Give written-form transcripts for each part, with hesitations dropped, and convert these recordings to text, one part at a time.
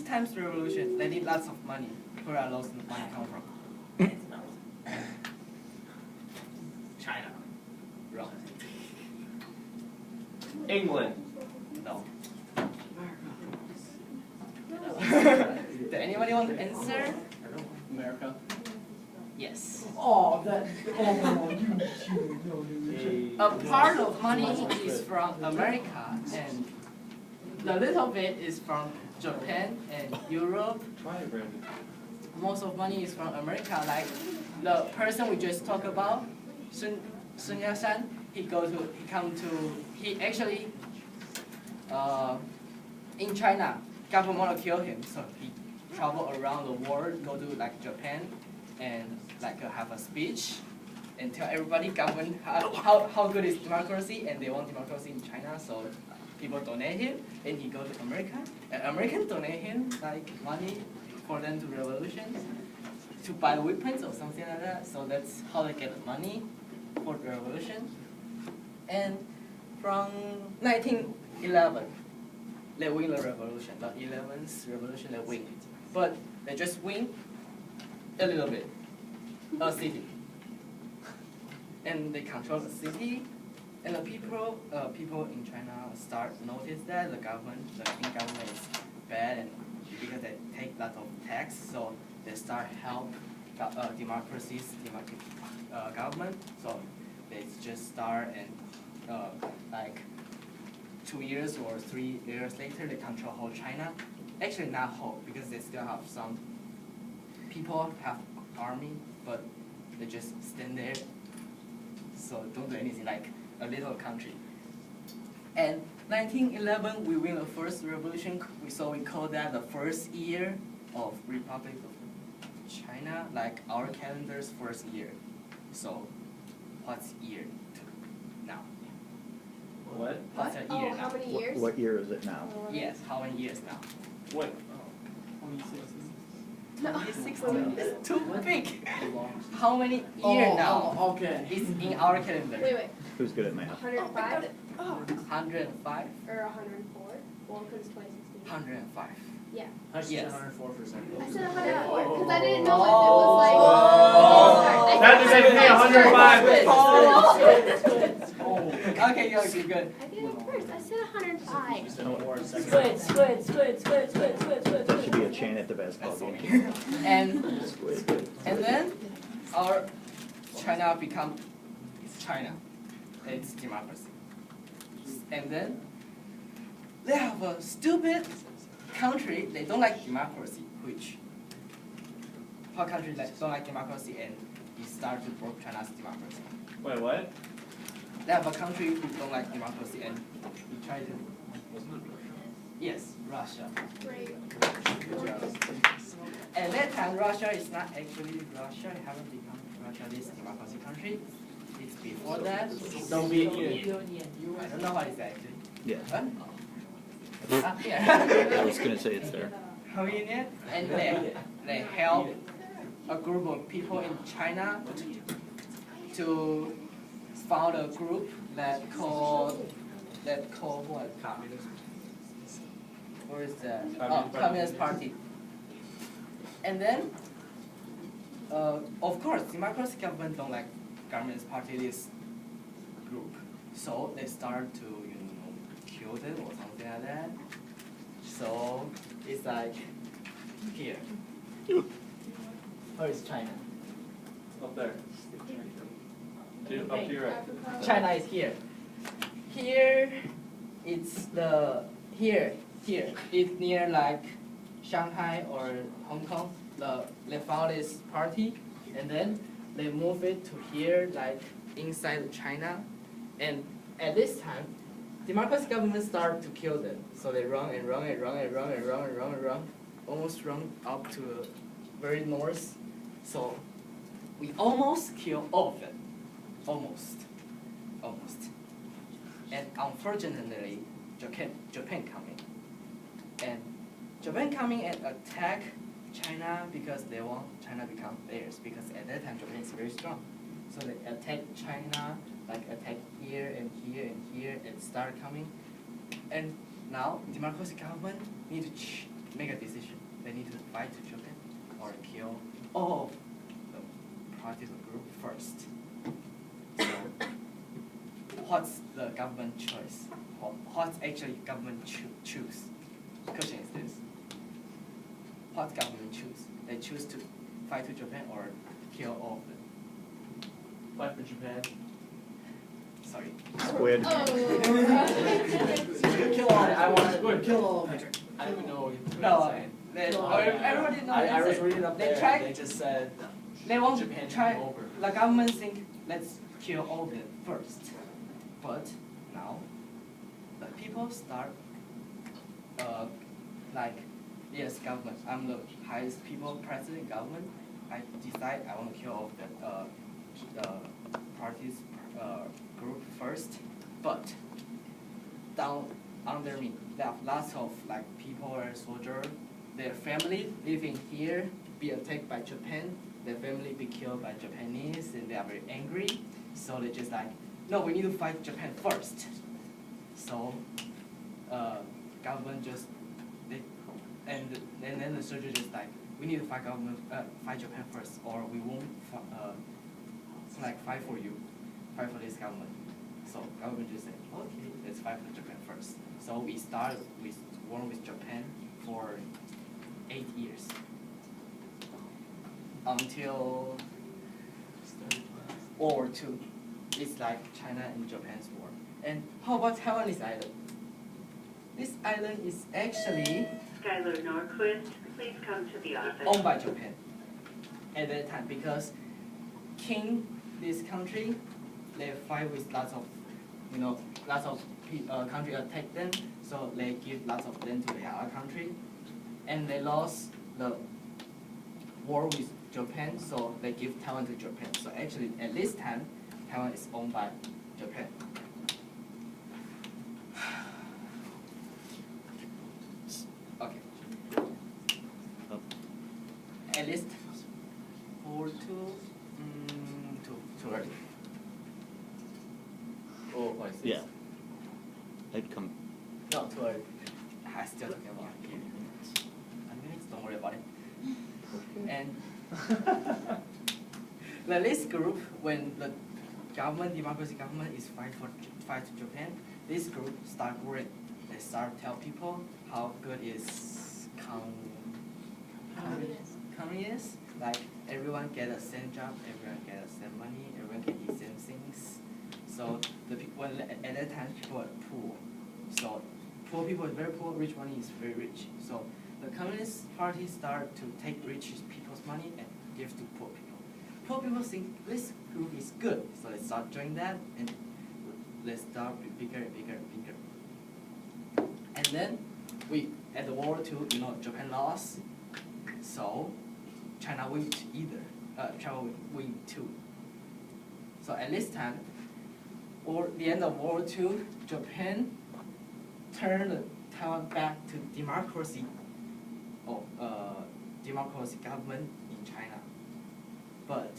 this time's revolution, they need lots of money. Where are those money come from? China. Wrong. England. No. Does anybody want to answer? America. Yes. Oh, that. Oh, you. A part of money is from America, and the little bit is from Japan and Europe. Try it, Brandon. Most of money is from America. Like the person we just talked about, Sun Yat-sen. He actually in China, government want to kill him, so he travel around the world, go to like Japan, and like have a speech and tell everybody government how good is democracy, and they want democracy in China, so people donate him, and he go to America, and Americans donate him like money for them to revolution, to buy weapons or something like that. So that's how they get the money for the revolution. And from 1911, they win the revolution. The 11th revolution, they win, but they just win a little bit, a city, and they control the city. And the people in China start notice that the King government is bad, and because they take lots of tax, so they start help democracies, government. So they just start, and like 2 years or 3 years later, they control whole China. Actually, not whole, because they still have some people have army, but they just stand there, so don't do anything, like a little country. And 1911, we win the first revolution, so we call that the first year of Republic of China, like our calendar's first year. So, what's year now? What? What's a year now? How many years? What year is it now? Yes, how many years now? What? No. 16. It's too big. How many years now? Oh, okay. It's in our calendar. Wait. Who's good at math? 105 105? or 104? Well, because it's 2016. 105. Yeah. I said Yes. 104 for a second. I said 104 because I didn't know if it was like. Oh. That doesn't even pay 105. Oh. Okay, you're good. I did it first. I said 105. You said 4 a second. There should be a chain at the basketball game. And Squid. then our China become China. It's democracy. And then they have a stupid country. They don't like democracy. Which country that don't like democracy, and it start to broke China's democracy. Wait, what? They have a country who don't like democracy, and we try to. Yes, Russia. Great. Good job. At that time, Russia is not actually Russia. It haven't become Russia, this democracy country. It's before that. Soviet Union. I don't know what it's actually. Yeah. What? I Yeah. was gonna say it's there. Union, and they help a group of people in China to found a group that called what? Communist. What is that? Communist Party. Communist Party. And then, of course, democracy government don't like Communist Party this group, so they start to kill them or something like that. So it's like here. Where is China? Up there. Up to your right. China is here. Here, it's here. It's near like Shanghai or Hong Kong. They found this party, and then they move it to here, like inside China. And at this time, democracy government start to kill them. So they run, almost run up to the very north. So we almost kill all of them. Almost. And unfortunately, Japan coming. And Japan coming and attack China because they want China become theirs. Because at that time, Japan is very strong. So they attack China, like attack here and here and here, and start coming. And now, democracy government need to make a decision. they need to fight to Japan or kill all of the parties or group first. So, what's the government choice? What's actually government choose? Question is this. What government choose? They choose to fight to Japan or kill all of them? Fight for Japan. Sorry. Squid. Oh. Kill all. I want to Kill all of them. I don't even know what you're No, saying. everybody knows. I was reading up They there. try- They just said They won't Japan to try. come over. The government think let's kill all of them first, but now the people start like, yes, government. I'm the highest people president government. I decide I want to kill all of the parties group first, but down under me there are lots of like people or soldier, their family living here be attacked by Japan. Their family be killed by Japanese, and they are very angry. So they just like, no, we need to fight Japan first. So, government just, and then the soldier just like, we need to fight Japan first, or we won't fight for you, fight for this government. So government just said, okay, let's fight for Japan first. So we started with war with Japan for 8 years. Until World War II. It's like China and Japan's war. And how about Taiwanese island? This island is actually Skylar Norquist, please come to the office. owned by Japan at that time, because King, this country, they fight with lots of country attack them, so they give lots of land to the other country, and they lost the war with Japan, so they give Taiwan to Japan. So actually, at this time, Taiwan is owned by Japan. Okay. At least for too early. oh, I see. Yeah. I'd come. No, too early. I still talking about here. Don't worry about it. And the list group, when the government, democracy government, is fight to Japan, this group start worrying. They start tell people how good is communist. Like everyone get the same job, everyone get the same money, everyone can eat same things. So the people at that time people are poor. So poor people is very poor, rich money is very rich. So the Communist Party start to take rich people's money and give to poor people. Poor people think this group is good, so they start doing that, and they start bigger and bigger and bigger. And then at the World War II, Japan lost, so China win China win too. So at this time, or the end of World War II, Japan turned Taiwan back to democracy. Democracy government in China. But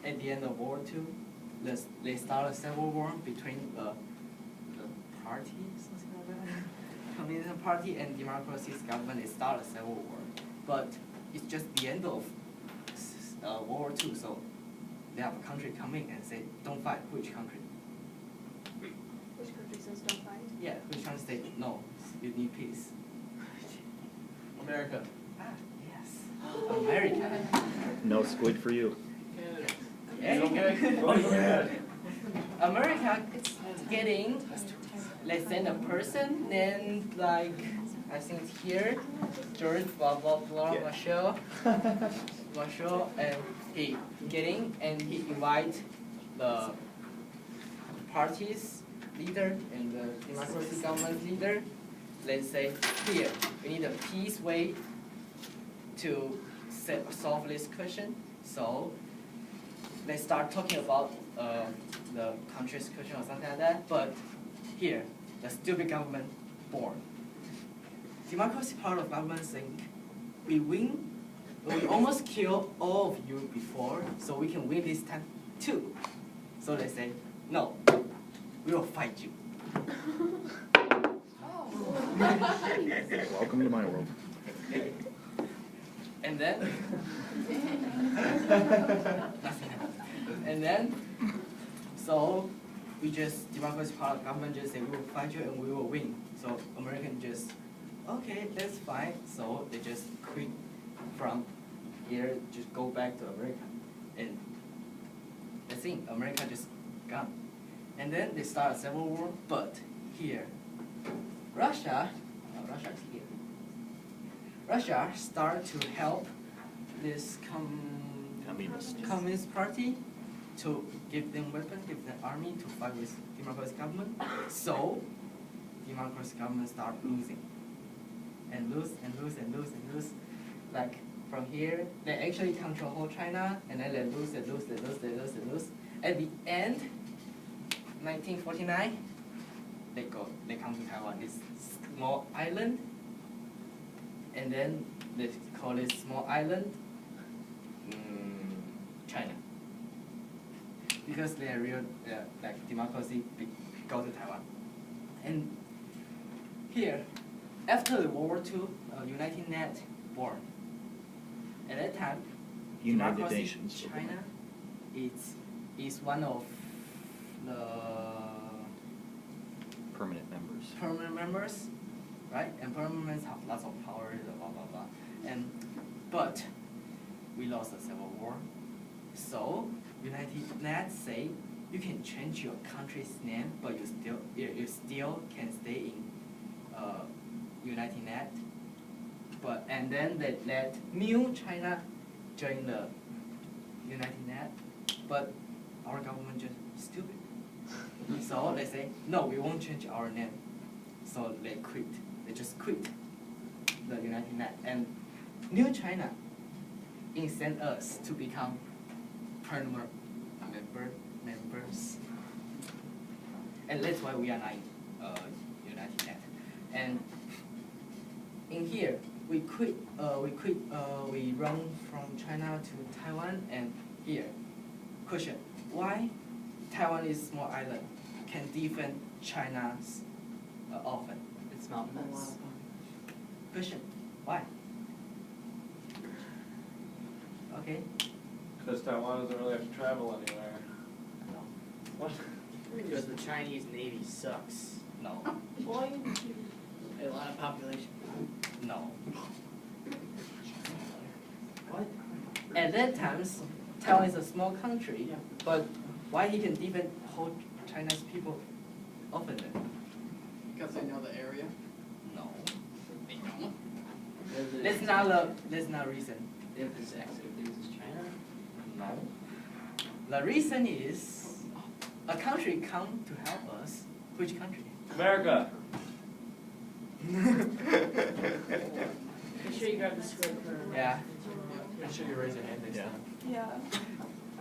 at the end of World War II, they started a civil war between the party, something like that. Communist Party and democracy's government. They started a civil war. But it's just the end of World War II, so they have a country coming and say, don't fight. Which country? Which country says don't fight? Yeah, which country say, no, you need peace? America. Ah, yes. America. No squid for you. Yeah. Okay. Go ahead. America is getting, let's send a person, then like, I think it's here, George blah blah blah, Yeah. Marshall, and he invite the party's leader and the democracy government leader. Let's say, here, we need a peace way to solve this question. So they start talking about the country's question or something like that. But here, the stupid government born. Democracy part of government think we win. We almost killed all of you before, so we can win this time too. So they say, no, we will fight you. Welcome to my world. And then nothing happened. And then so we just democracy part of government just say we will fight you and we will win. So American just okay, that's fine. So they just quit from here, just go back to America, and I think America just gone. And then they start a civil war, but here, Russia is here. Russia start to help this communist party to give them weapon, give them army to fight with democratic government. So democratic government start losing, and lose and lose and lose and lose. Like from here, they actually control whole China, and then they lose and lose and lose and lose and lose. At the end, 1949, they come to Taiwan, this small island, and then they call it small island China, because they are real like democracy go to Taiwan. And here, after the World War II, United Net born. At that time, United democracy Nations. China is one of the Permanent members. permanent members, right? And permanent members have lots of power, blah blah blah. And but we lost the civil war, so United Nations say you can change your country's name, but you still can stay in United Nations. But and then they let new China join the United Nations, but our government just stupid. So they say, no, we won't change our name. So they quit. They just quit the United Nations. And New China sent us to become permanent members. And that's why we are not in United Nations. And in here, we run from China to Taiwan, and here, question, why Taiwan is small island can defend China's often? It's mountainous. Question, why? Okay? Because Taiwan doesn't really have to travel anywhere. No. What? Because the Chinese Navy sucks. No. A lot of population. No. What? At that time, Taiwan is a small country, but why he can defend whole China's people often then? Because they know the area. No. They don't. That's not reason. They have this accent against China. No. The reason is a country come to help us. Which country? America. Make sure you grab the square for. Yeah. Make sure you raise your hand next Yeah. time.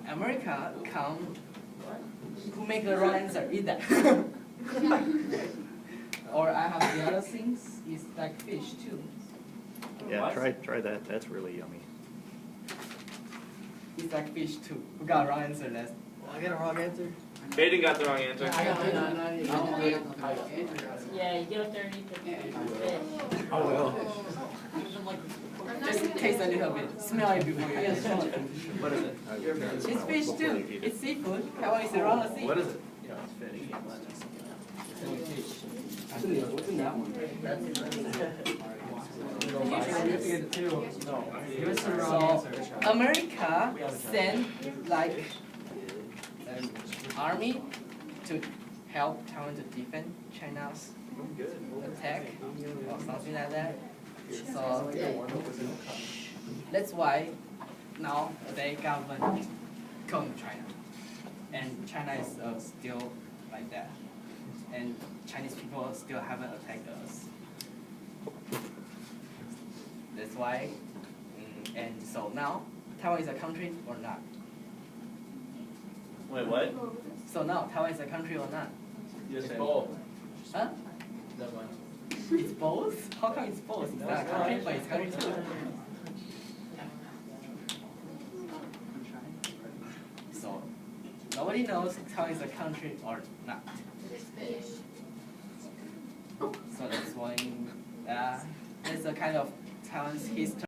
Yeah. America come. Who make the wrong answer? Eat that. Or I have the other things. It's like fish too. Yeah, What? try that. That's really yummy. It's like fish too. Who got wrong answer? That's. I got a wrong answer. Hayden got the wrong answer. Yeah, you get up there and eat the fish. Oh, well. Just taste a little bit. Smell it before you eat. What is it? It's fish too. It's seafood. How is it wrong? See? What is it? What's in that one? So America sent like an army to help Taiwan to defend China's attack or something like that. So that's why now the government come to China, and China is still like that, and Chinese people still haven't attacked us. That's why, and so now Taiwan is a country or not? Wait, what? So now Taiwan is a country or not? Yes, both. Huh? It's both? How come it's both? It's not a country, but it's country too. So nobody knows Taiwan is a country or not. So that's why that's a kind of Taiwan's history.